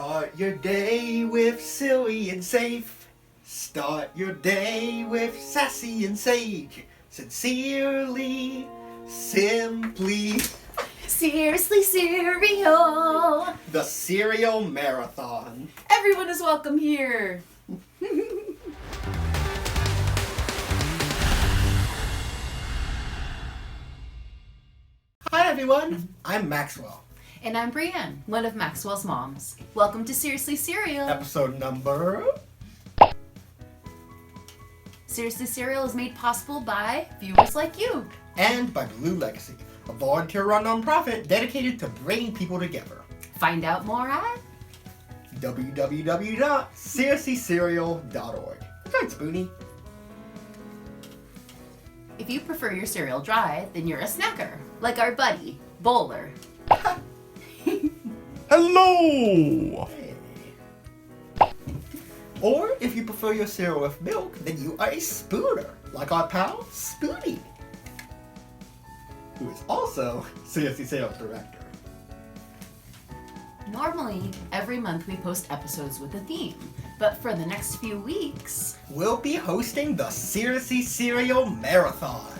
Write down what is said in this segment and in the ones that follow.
Start your day with silly and safe. Start your day with sassy and sage. Sincerely, simply. Seriously Cereal. The Cereal Marathon. Everyone is welcome here. Hi everyone, I'm Maxwell. And I'm Brianne, one of Maxwell's moms. Welcome to Seriously Cereal. Episode number... Seriously Cereal is made possible by viewers like you. And by Blue Legacy, a volunteer-run nonprofit dedicated to bringing people together. Find out more at www.seriouslycereal.org. Right, Spoonie. If you prefer your cereal dry, then you're a snacker, like our buddy, Bowler. Hello! Hey. Or if you prefer your cereal with milk, then you are a spooner, like our pal Spoonie, who is also Seriously Sales Director. Normally, every month we post episodes with a theme, but for the next few weeks, We'll be hosting the Seriously Cereal Marathon.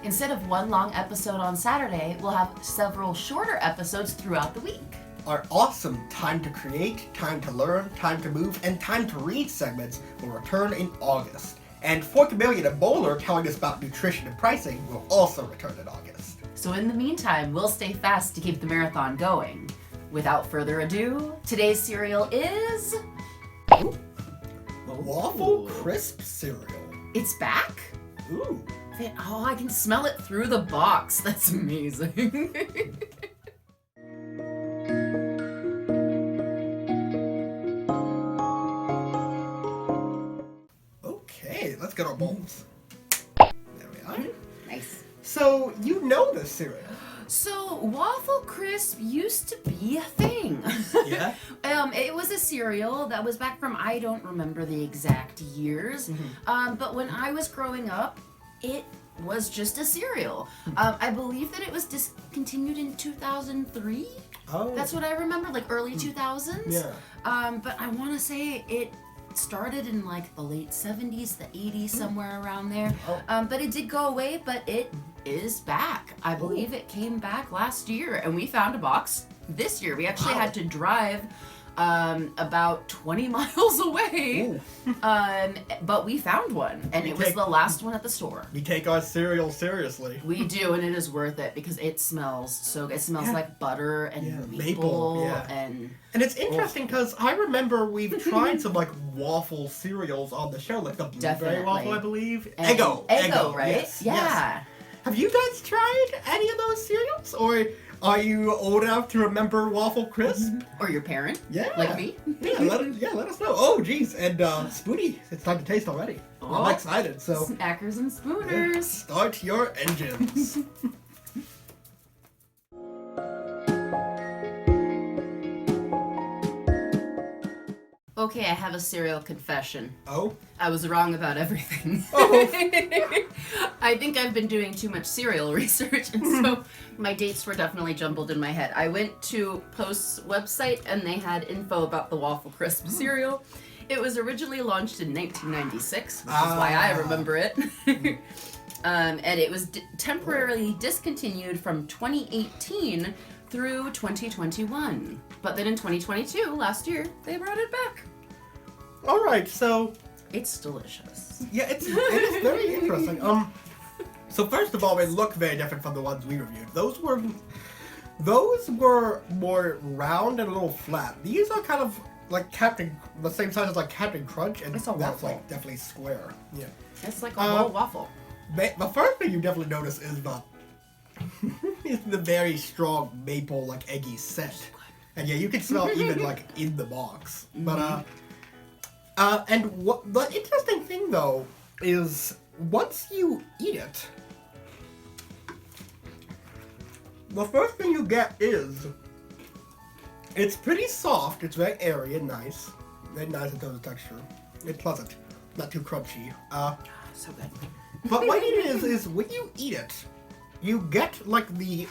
instead of one long episode on Saturday, we'll have several shorter episodes throughout the week. Our awesome Time to Create, Time to Learn, Time to Move, and Time to Read segments will return in August. And Forkamillion and Bowler telling us about nutrition and pricing will also return in August. So in the meantime, we'll stay fast to keep the marathon going. Without further ado, today's cereal is... Ooh. The Waffle Crisp cereal. It's back? Ooh. Oh, I can smell it through the box. That's amazing. Okay, let's get our bowls. There we are. Nice. So, you know this cereal. So, Waffle Crisp used to be a thing. Yeah? It was a cereal that was back from, I don't remember the exact years, but when I was growing up, it was just a cereal. I believe that it was discontinued in 2003. Oh. That's what I remember, like early 2000s. Yeah. But I want to say it started in like the late 70s, the 80s, somewhere around there. Oh. But it did go away, but it is back. I believe it came back last year, and we found a box this year. We actually had to drive about 20 miles away, but we found one, and it was the last one at the store. We take our cereal seriously. We do, and it is worth it because it smells so good. It smells like butter and maple, and it's interesting because I remember we've tried some like waffle cereals on the show, like the blueberry waffle, I believe. and Eggo, right? Yes, yeah. yes. Have you guys tried any of those cereals, or are you old enough to remember Waffle Crisp? Or your parent? Yeah. Like me? Let us know. Oh, geez. And Spoonie, it's time to taste already. I'm excited, so... Snackers and Spooners. Start your engines. Okay, I have a cereal confession. Oh? I was wrong about everything. Oh. I think I've been doing too much cereal research, and so my dates were definitely jumbled in my head. I went to Post's website, and they had info about the Waffle Crisp cereal. It was originally launched in 1996, which is why I remember it. And it was temporarily discontinued from 2018 through 2021. But then in 2022, last year, they brought it back. All right, so... It's delicious. Yeah, it is very interesting. So first of all, they look very different from the ones we reviewed. Those were more round and a little flat. These are kind of like the same size as like Captain Crunch, and it's a that's waffle. like definitely square. Yeah. It's like a whole waffle. The first thing you definitely notice is the very strong maple like eggy scent, and yeah, you can smell even like in the box. But and what the interesting thing though is once you eat it, the first thing you get is it's pretty soft. It's very airy and nice, very nice in terms of texture. It's pleasant, not too crunchy. So good. But what it is when you eat it, you get like the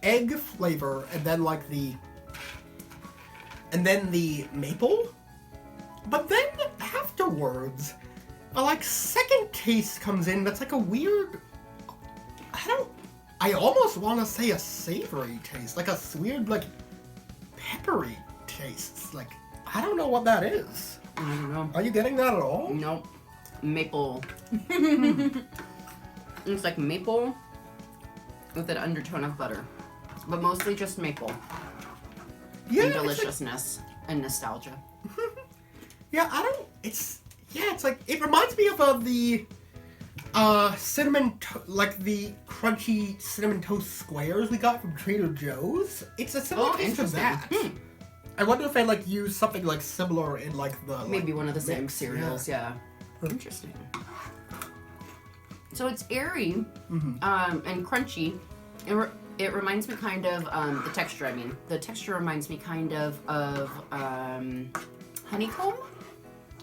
egg flavor and then like the and then the maple. But then afterwards, a like second taste comes in that's like a weird, I almost want to say a savory taste, like a weird like peppery taste. Like, I don't know what that is. I don't know. Are you getting that at all? Nope. Maple. It's like maple with an undertone of butter, but mostly just maple. Yeah, And deliciousness and nostalgia. Yeah, it's like, it reminds me of the the crunchy cinnamon toast squares we got from Trader Joe's. It's a similar taste to that. I wonder if I like use something like similar in like the Maybe like, one of the same mix. cereals, yeah. Interesting. So it's airy and crunchy. It reminds me kind of the texture. I mean, the texture reminds me kind of honeycomb.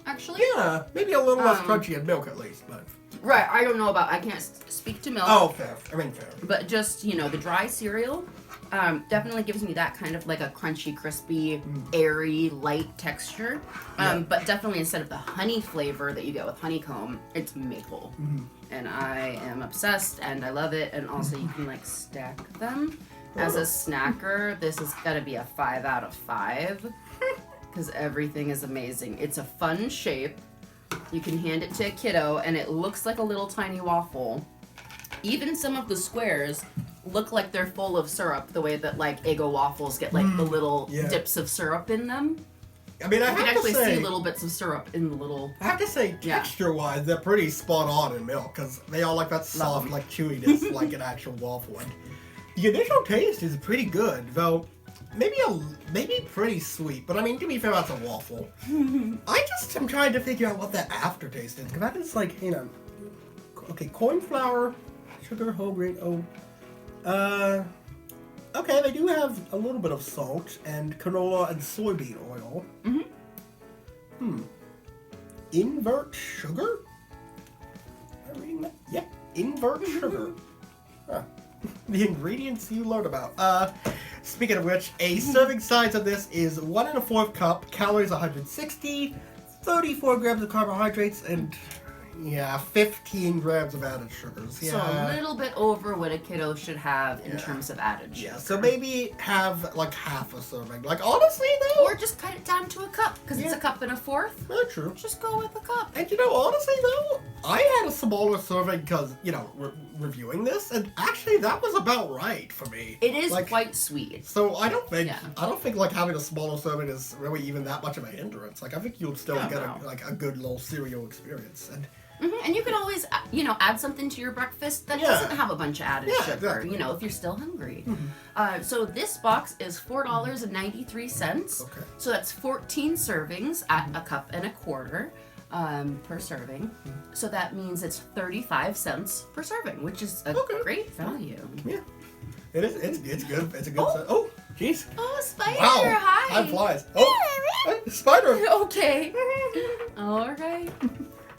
Actually. Yeah, maybe a little less crunchy in milk at least, but. Right. I don't know about. I can't speak to milk. Oh, fair. I mean, fair. But just the dry cereal. Definitely gives me that kind of like a crunchy, crispy, airy, light texture. But definitely instead of the honey flavor that you get with honeycomb, it's maple. And I am obsessed and I love it. And also you can like stack them. As a snacker, this has got to be a 5 out of 5 because everything is amazing. It's a fun shape. You can hand it to a kiddo and it looks like a little tiny waffle. Even some of the squares look like they're full of syrup, the way that like Eggo waffles get like the little dips of syrup in them. I mean, You can actually see little bits of syrup in the little. I have to say, texture-wise, they're pretty spot on in milk because they all like that soft, like chewiness, like an actual waffle. And the initial taste is pretty good, though maybe pretty sweet. But I mean, to be fair, that's a waffle. I just am trying to figure out what that aftertaste is because that is like okay, corn flour, sugar, whole grain. Okay, they do have a little bit of salt and canola and soybean oil. Invert sugar? Am I reading that? Yep, invert sugar. Huh. The ingredients you learned about. Speaking of which, a serving size of this is 1 1/4 cup, calories 160, 34 grams of carbohydrates, and 15 grams of added sugars. So a little bit over what a kiddo should have in terms of added sugar. Yeah, so maybe have like half a serving. Like honestly though, Or just cut it down to a cup, because it's a 1 1/4. Not true. Just go with a cup. And honestly though, I had a smaller serving because reviewing this, and actually that was about right for me. It is like, quite sweet. So I don't think like having a smaller serving is really even that much of a hindrance. Like I think you'll still get a good little cereal experience. And you can always, add something to your breakfast that doesn't have a bunch of added sugar, exactly. if you're still hungry. So this box is $4.93. Okay. So that's 14 servings at 1 1/4 cup per serving. So that means it's 35 cents per serving, which is a great value. Yeah. It is. It's good. It's a good set. Oh, jeez. Oh, spider! Wow. Hi. Time flies. Oh, spider. Okay. All right.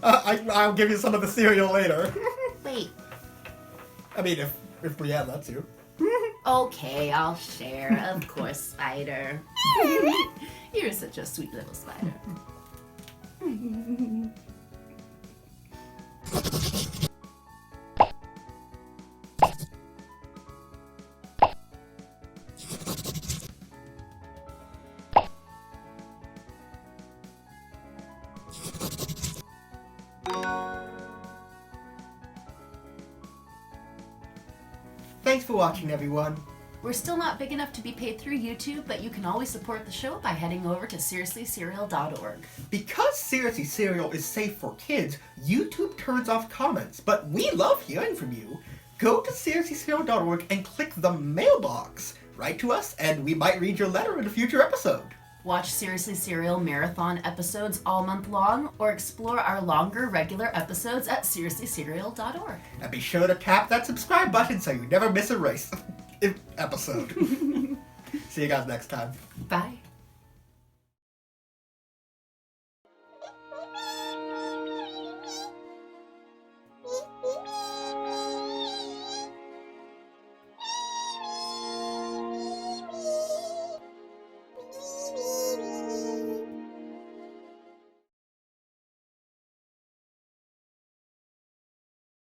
I'll give you some of the cereal later. Wait. I mean, if Brianne lets you. Okay, I'll share. Of course, Spider. You're such a sweet little spider. Thanks for watching, everyone. We're still not big enough to be paid through YouTube, but you can always support the show by heading over to seriouslycereal.org. Because Seriously Cereal is safe for kids, YouTube turns off comments, but we love hearing from you. Go to seriouslycereal.org and click the mailbox. Write to us, and we might read your letter in a future episode. Watch Seriously Cereal marathon episodes all month long, or explore our longer regular episodes at seriouslycereal.org. And be sure to tap that subscribe button so you never miss a race episode. See you guys next time. Bye.